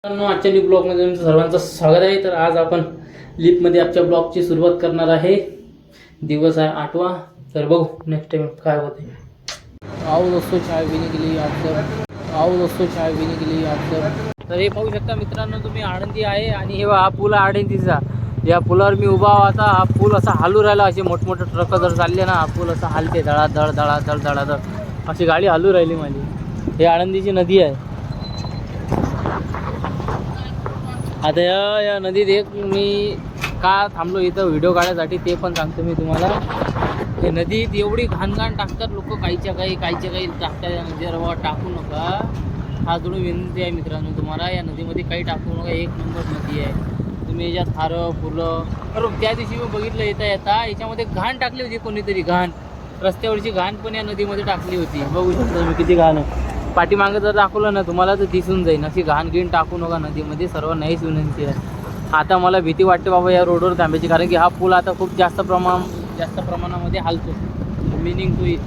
आजच्या लिप ब्लॉगमध्ये तुमचं सर्वांचं स्वागत आहे. तर आज आपण लिपमध्ये आजच्या ब्लॉगची सुरुवात करणार आहे. दिवस आहे 8वा. तर बघू नेक्स्ट टाइम काय होते. आओ दोस्तों चाय पीने के लिए तर हे पाहू शकता मित्रांनो तुम्ही, आळंदी आहे आणि हे हा पूल आहे आळंदीचा. या पुलावर मी उभा होता. हा पूल असा हालू राहिला. असे मोठमोठे ट्रक जर चालले ना, हा पूल असा हालते धडाधड धडाधड धडाधड अशी गाडी हालू राहिली माझी. हे आळंदीची नदी आहे. आता या नदीत एक मी का थांबलो इथं व्हिडिओ काढण्यासाठी ते पण सांगतो मी तुम्हाला. हे नदीत एवढी घाण टाकतात लोक, काहीच्या काही टाकतात या नदीवर. बाबा टाकू नका, हा जोडून विनंती आहे मित्रांनो तुम्हाला. या नदीमध्ये काही टाकू नका. एक नंबर नदी आहे. तुम्ही याच्यात हारं फुलं. बरोबर त्या दिवशी मी बघितलं येता याच्यामध्ये घाण टाकली होती कोणीतरी. घाण रस्त्यावरची घाण पण या नदीमध्ये टाकली होती. बघू शकता तुम्ही किती घाण आहे. पाठीमागं जर दाखवलं ना तुम्हाला तर दिसून जाईल. अशी घाण टाकू नका नदीमध्ये, सर्व नाहीच विनंती आहे. आता मला भीती वाटते बाबा या रोडवर थांबायची, कारण की हा पूल आता खूप जास्त प्रमाणामध्ये हालतो. Meaning to it